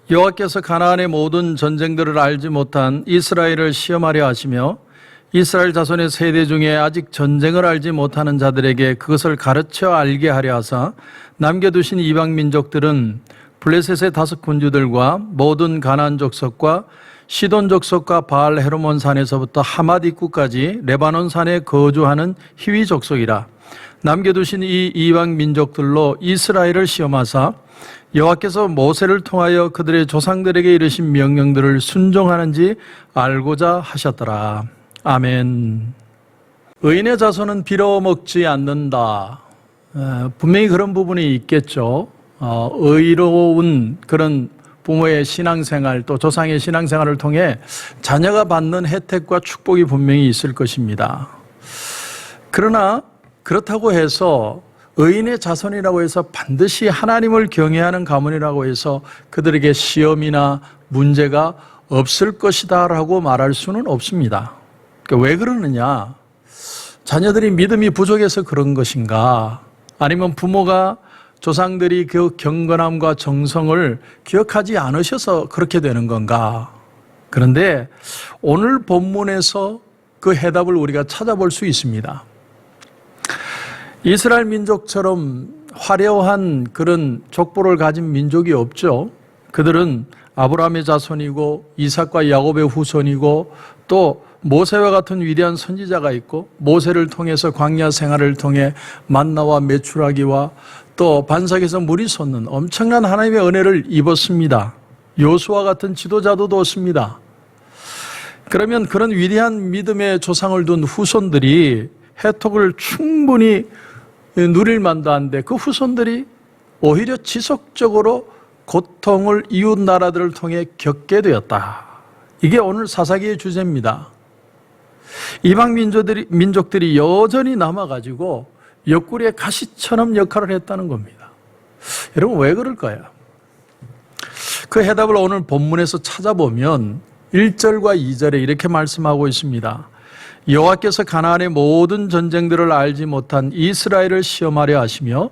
여호와께서 가나안의 모든 전쟁들을 알지 못한 이스라엘을 시험하려 하시며 이스라엘 자손의 세대 중에 아직 전쟁을 알지 못하는 자들에게 그것을 가르쳐 알게 하려 하사 남겨두신 이방 민족들은 블레셋의 5 군주들과 모든 가나안 족속과 시돈 족속과 바알 헤르몬 산에서부터 하맛 입구까지 레바논 산에 거주하는 히위 족속이라. 남겨두신 이 이방 민족들로 이스라엘을 시험하사 여호와께서 모세를 통하여 그들의 조상들에게 이르신 명령들을 순종하는지 알고자 하셨더라. 아멘. 의인의 자손은 빌어먹지 않는다. 분명히 그런 부분이 있겠죠. 의로운 그런 부모의 신앙생활 또 조상의 신앙생활을 통해 자녀가 받는 혜택과 축복이 분명히 있을 것입니다. 그러나 그렇다고 해서 의인의 자손이라고 해서 반드시 하나님을 경외하는 가문이라고 해서 그들에게 시험이나 문제가 없을 것이다 라고 말할 수는 없습니다. 그러니까 왜 그러느냐? 자녀들이 믿음이 부족해서 그런 것인가? 아니면 부모가 조상들이 그 경건함과 정성을 기억하지 않으셔서 그렇게 되는 건가? 그런데 오늘 본문에서 그 해답을 우리가 찾아볼 수 있습니다. 이스라엘 민족처럼 화려한 그런 족보를 가진 민족이 없죠. 그들은 아브라함의 자손이고 이삭과 야곱의 후손이고 또 모세와 같은 위대한 선지자가 있고 모세를 통해서 광야 생활을 통해 만나와 메추라기와 또 반석에서 물이 솟는 엄청난 하나님의 은혜를 입었습니다. 요수와 같은 지도자도 뒀습니다. 그러면 그런 위대한 믿음의 조상을 둔 후손들이 혜택을 충분히 누릴 만도 한데 그 후손들이 오히려 지속적으로 고통을 이웃 나라들을 통해 겪게 되었다. 이게 오늘 사사기의 주제입니다. 이방 민족들이 여전히 남아가지고 옆구리에 가시처럼 역할을 했다는 겁니다. 여러분 왜 그럴까요? 그 해답을 오늘 본문에서 찾아보면 1절과 2절에 이렇게 말씀하고 있습니다. 여호와께서 가나안의 모든 전쟁들을 알지 못한 이스라엘을 시험하려 하시며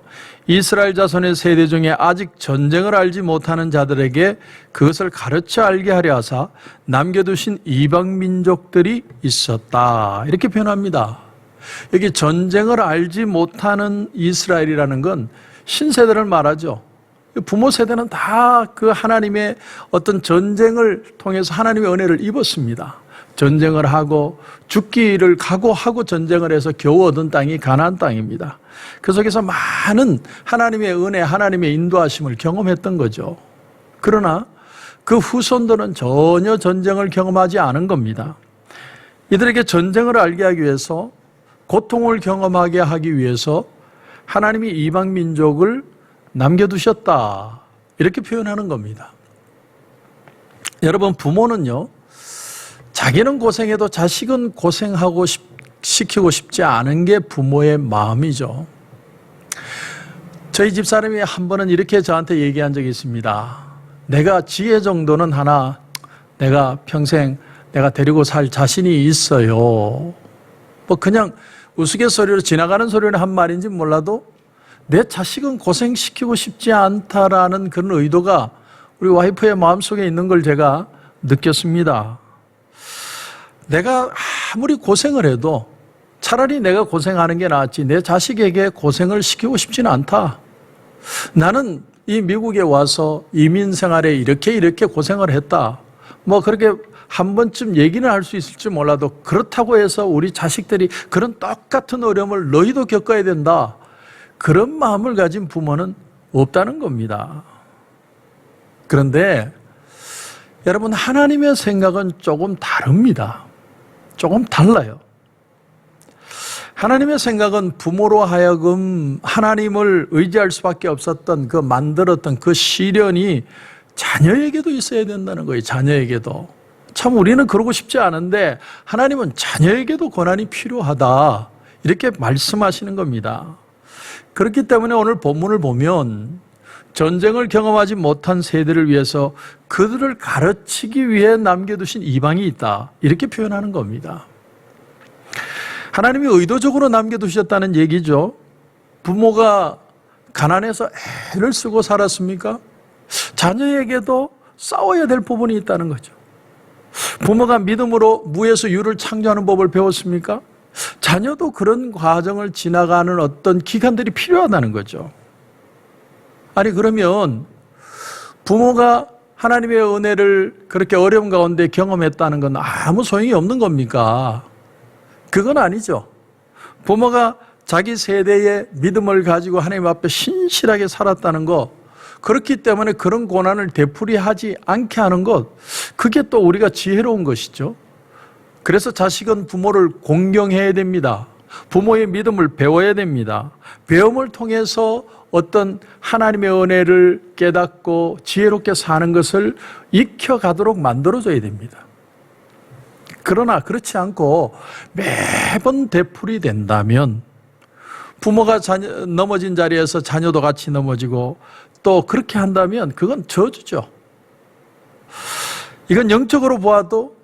이스라엘 자손의 세대 중에 아직 전쟁을 알지 못하는 자들에게 그것을 가르쳐 알게 하려 하사 남겨두신 이방 민족들이 있었다. 이렇게 표현합니다. 여기 전쟁을 알지 못하는 이스라엘이라는 건 신세대를 말하죠. 부모 세대는 다 그 하나님의 어떤 전쟁을 통해서 하나님의 은혜를 입었습니다. 전쟁을 하고 죽기를 각오하고 전쟁을 해서 겨우 얻은 땅이 가나안 땅입니다. 그 속에서 많은 하나님의 은혜, 하나님의 인도하심을 경험했던 거죠. 그러나 그 후손들은 전혀 전쟁을 경험하지 않은 겁니다. 이들에게 전쟁을 알게 하기 위해서, 고통을 경험하게 하기 위해서 하나님이 이방 민족을 남겨두셨다. 이렇게 표현하는 겁니다. 여러분, 부모는요, 자기는 고생해도 자식은 고생하고 시키고 싶지 않은 게 부모의 마음이죠. 저희 집사람이 한 번은 이렇게 저한테 얘기한 적이 있습니다. 내가 지혜 정도는 하나 내가 평생 내가 데리고 살 자신이 있어요. 뭐 그냥 우스갯소리로 지나가는 소리를 한 말인지 몰라도 내 자식은 고생시키고 싶지 않다라는 그런 의도가 우리 와이프의 마음속에 있는 걸 제가 느꼈습니다. 내가 아무리 고생을 해도 차라리 내가 고생하는 게 낫지 내 자식에게 고생을 시키고 싶지는 않다. 나는 이 미국에 와서 이민 생활에 이렇게 고생을 했다. 뭐 그렇게 한 번쯤 얘기는 할 수 있을지 몰라도 그렇다고 해서 우리 자식들이 그런 똑같은 어려움을 너희도 겪어야 된다. 그런 마음을 가진 부모는 없다는 겁니다. 그런데 여러분, 하나님의 생각은 조금 다릅니다. 조금 달라요. 하나님의 생각은 부모로 하여금 하나님을 의지할 수밖에 없었던 그 만들었던 그 시련이 자녀에게도 있어야 된다는 거예요. 자녀에게도. 참 우리는 그러고 싶지 않은데 하나님은 자녀에게도 고난이 필요하다. 이렇게 말씀하시는 겁니다. 그렇기 때문에 오늘 본문을 보면 전쟁을 경험하지 못한 세대를 위해서 그들을 가르치기 위해 남겨두신 이방이 있다. 이렇게 표현하는 겁니다. 하나님이 의도적으로 남겨두셨다는 얘기죠. 부모가 가난해서 애를 쓰고 살았습니까? 자녀에게도 싸워야 될 부분이 있다는 거죠. 부모가 믿음으로 무에서 유를 창조하는 법을 배웠습니까? 자녀도 그런 과정을 지나가는 어떤 기간들이 필요하다는 거죠. 아니 그러면 부모가 하나님의 은혜를 그렇게 어려움 가운데 경험했다는 건 아무 소용이 없는 겁니까? 그건 아니죠. 부모가 자기 세대의 믿음을 가지고 하나님 앞에 신실하게 살았다는 것, 그렇기 때문에 그런 고난을 되풀이하지 않게 하는 것, 그게 또 우리가 지혜로운 것이죠. 그래서 자식은 부모를 공경해야 됩니다. 부모의 믿음을 배워야 됩니다. 배움을 통해서 어떤 하나님의 은혜를 깨닫고 지혜롭게 사는 것을 익혀가도록 만들어줘야 됩니다. 그러나 그렇지 않고 매번 되풀이 된다면 부모가 넘어진 자리에서 자녀도 같이 넘어지고 또 그렇게 한다면 그건 저주죠. 이건 영적으로 보아도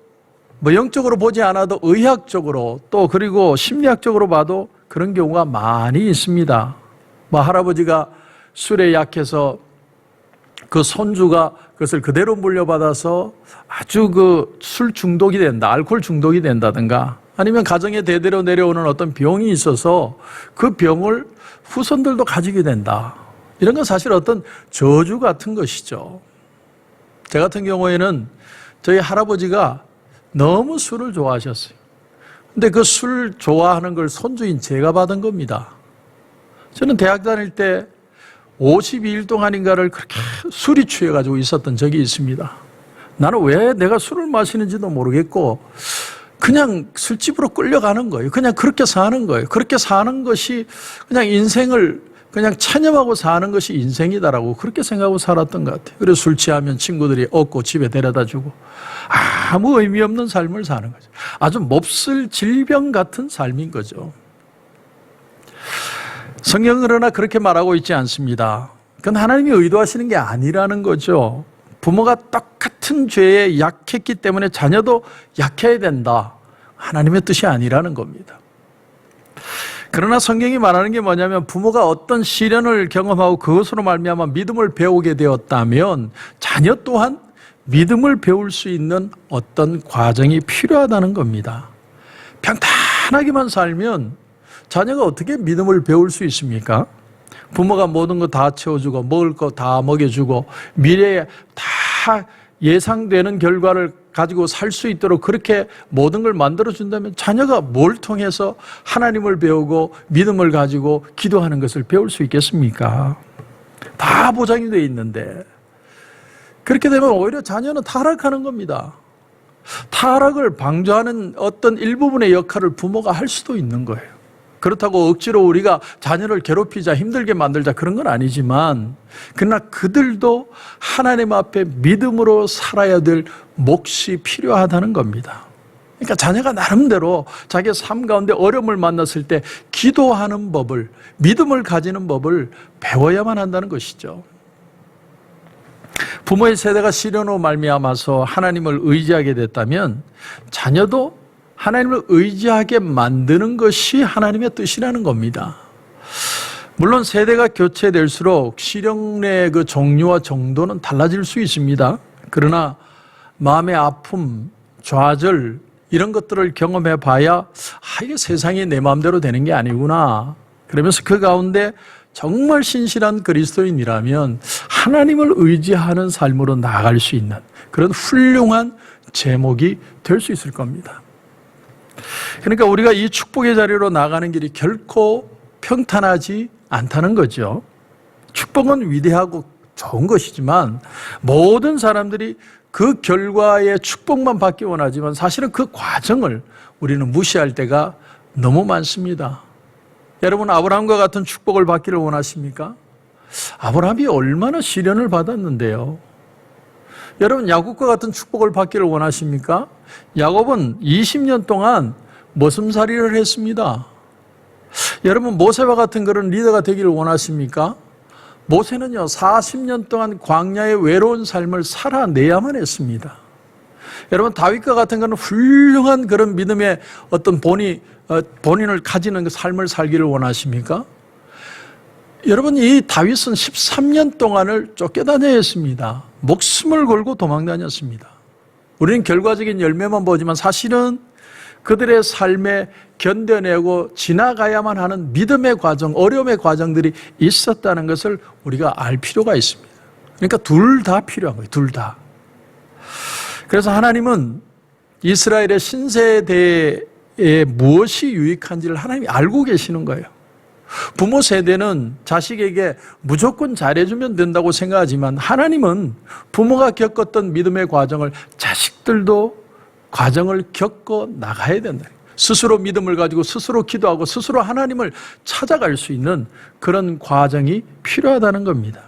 영적으로 보지 않아도 의학적으로 또 그리고 심리학적으로 봐도 그런 경우가 많이 있습니다. 할아버지가 술에 약해서 그 손주가 그것을 그대로 물려받아서 아주 술 중독이 된다, 알코올 중독이 된다든가 아니면 가정에 대대로 내려오는 어떤 병이 있어서 그 병을 후손들도 가지게 된다. 이런 건 사실 어떤 저주 같은 것이죠. 제 같은 경우에는 저희 할아버지가 너무 술을 좋아하셨어요. 근데 그 술 좋아하는 걸 손주인 제가 받은 겁니다. 저는 대학 다닐 때 52일 동안인가를 그렇게 술이 취해가지고 있었던 적이 있습니다. 나는 왜 내가 술을 마시는지도 모르겠고 그냥 술집으로 끌려가는 거예요. 그냥 그렇게 사는 거예요. 그렇게 사는 것이 그냥 인생을 그냥 체념하고 사는 것이 인생이다라고 그렇게 생각하고 살았던 것 같아요. 그래서 술 취하면 친구들이 업고 집에 데려다 주고 아무 의미 없는 삶을 사는 거죠. 아주 몹쓸 질병 같은 삶인 거죠. 성경은 그러나 그렇게 말하고 있지 않습니다. 그건 하나님이 의도하시는 게 아니라는 거죠. 부모가 똑같은 죄에 약했기 때문에 자녀도 약해야 된다. 하나님의 뜻이 아니라는 겁니다. 그러나 성경이 말하는 게 뭐냐면 부모가 어떤 시련을 경험하고 그것으로 말미암아 믿음을 배우게 되었다면 자녀 또한 믿음을 배울 수 있는 어떤 과정이 필요하다는 겁니다. 평탄하게만 살면 자녀가 어떻게 믿음을 배울 수 있습니까? 부모가 모든 거 다 채워주고 먹을 거 다 먹여주고 미래에 다 예상되는 결과를 가지고 살 수 있도록 그렇게 모든 걸 만들어준다면 자녀가 뭘 통해서 하나님을 배우고 믿음을 가지고 기도하는 것을 배울 수 있겠습니까? 다 보장이 되어 있는데 그렇게 되면 오히려 자녀는 타락하는 겁니다. 타락을 방조하는 어떤 일부분의 역할을 부모가 할 수도 있는 거예요. 그렇다고 억지로 우리가 자녀를 괴롭히자 힘들게 만들자 그런 건 아니지만 그러나 그들도 하나님 앞에 믿음으로 살아야 될 몫이 필요하다는 겁니다. 그러니까 자녀가 나름대로 자기의 삶 가운데 어려움을 만났을 때 기도하는 법을 믿음을 가지는 법을 배워야만 한다는 것이죠. 부모의 세대가 시련으로 말미암아서 하나님을 의지하게 됐다면 자녀도 하나님을 의지하게 만드는 것이 하나님의 뜻이라는 겁니다. 물론 세대가 교체될수록 시련의 그 종류와 정도는 달라질 수 있습니다. 그러나 마음의 아픔, 좌절 이런 것들을 경험해 봐야 이게 세상이 내 마음대로 되는 게 아니구나. 그러면서 그 가운데 정말 신실한 그리스도인이라면 하나님을 의지하는 삶으로 나아갈 수 있는 그런 훌륭한 제목이 될 수 있을 겁니다. 그러니까 우리가 이 축복의 자리로 나가는 길이 결코 평탄하지 않다는 거죠. 축복은 위대하고 좋은 것이지만 모든 사람들이 그 결과의 축복만 받기 원하지만 사실은 그 과정을 우리는 무시할 때가 너무 많습니다. 여러분 아브라함과 같은 축복을 받기를 원하십니까? 아브라함이 얼마나 시련을 받았는데요. 여러분 야곱과 같은 축복을 받기를 원하십니까? 야곱은 20년 동안 머슴살이를 했습니다. 여러분 모세와 같은 그런 리더가 되기를 원하십니까? 모세는요 40년 동안 광야의 외로운 삶을 살아내야만 했습니다. 여러분 다윗과 같은 그런 훌륭한 그런 믿음의 어떤 본인을 가지는 그 삶을 살기를 원하십니까? 여러분, 이 다윗은 13년 동안을 쫓겨다녀야 했습니다. 목숨을 걸고 도망다녔습니다. 우리는 결과적인 열매만 보지만 사실은 그들의 삶에 견뎌내고 지나가야만 하는 믿음의 과정, 어려움의 과정들이 있었다는 것을 우리가 알 필요가 있습니다. 그러니까 둘 다 필요한 거예요. 둘 다. 그래서 하나님은 이스라엘의 신세대에 무엇이 유익한지를 하나님이 알고 계시는 거예요. 부모 세대는 자식에게 무조건 잘해주면 된다고 생각하지만 하나님은 부모가 겪었던 믿음의 과정을 자식들도 과정을 겪어 나가야 된다. 스스로 믿음을 가지고 스스로 기도하고 스스로 하나님을 찾아갈 수 있는 그런 과정이 필요하다는 겁니다.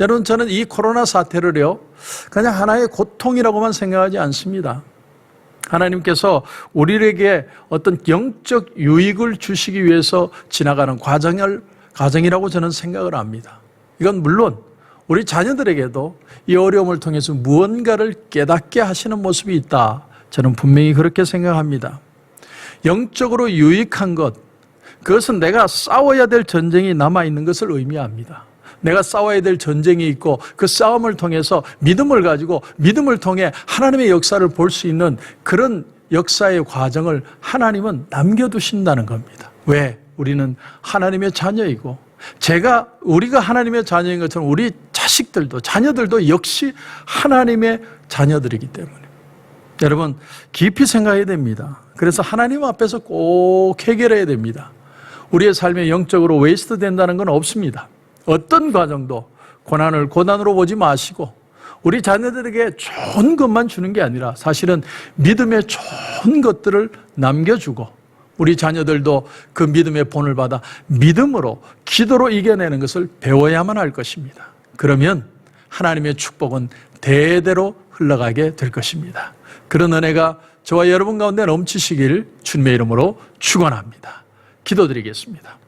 여러분, 저는 이 코로나 사태를요, 그냥 하나의 고통이라고만 생각하지 않습니다. 하나님께서 우리에게 어떤 영적 유익을 주시기 위해서 지나가는 과정이라고 저는 생각을 합니다. 이건 물론 우리 자녀들에게도 이 어려움을 통해서 무언가를 깨닫게 하시는 모습이 있다. 저는 분명히 그렇게 생각합니다. 영적으로 유익한 것, 그것은 내가 싸워야 될 전쟁이 남아있는 것을 의미합니다. 내가 싸워야 될 전쟁이 있고 그 싸움을 통해서 믿음을 가지고 믿음을 통해 하나님의 역사를 볼 수 있는 그런 역사의 과정을 하나님은 남겨두신다는 겁니다. 왜? 우리는 하나님의 자녀이고 우리가 하나님의 자녀인 것처럼 우리 자식들도 자녀들도 역시 하나님의 자녀들이기 때문에 여러분 깊이 생각해야 됩니다. 그래서 하나님 앞에서 꼭 해결해야 됩니다. 우리의 삶에 영적으로 웨이스트 된다는 건 없습니다. 어떤 과정도 고난을 고난으로 보지 마시고 우리 자녀들에게 좋은 것만 주는 게 아니라 사실은 믿음의 좋은 것들을 남겨주고 우리 자녀들도 그 믿음의 본을 받아 믿음으로 기도로 이겨내는 것을 배워야만 할 것입니다. 그러면 하나님의 축복은 대대로 흘러가게 될 것입니다. 그런 은혜가 저와 여러분 가운데 넘치시길 주님의 이름으로 축원합니다. 기도드리겠습니다.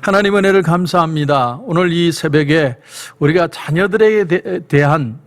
하나님 은혜를 감사합니다. 오늘 이 새벽에 우리가 자녀들에 대한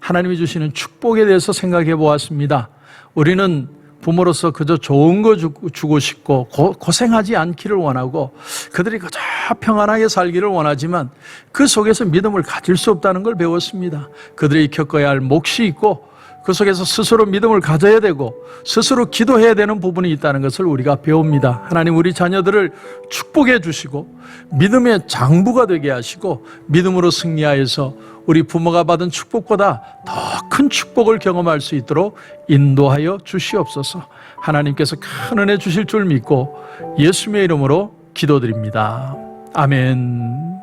하나님이 주시는 축복에 대해서 생각해 보았습니다. 우리는 부모로서 그저 좋은 거 주고 싶고 고생하지 않기를 원하고 그들이 그저 평안하게 살기를 원하지만 그 속에서 믿음을 가질 수 없다는 걸 배웠습니다. 그들이 겪어야 할 몫이 있고 그 속에서 스스로 믿음을 가져야 되고 스스로 기도해야 되는 부분이 있다는 것을 우리가 배웁니다. 하나님 우리 자녀들을 축복해 주시고 믿음의 장부가 되게 하시고 믿음으로 승리하여서 우리 부모가 받은 축복보다 더 큰 축복을 경험할 수 있도록 인도하여 주시옵소서. 하나님께서 큰 은혜 주실 줄 믿고 예수님의 이름으로 기도드립니다. 아멘.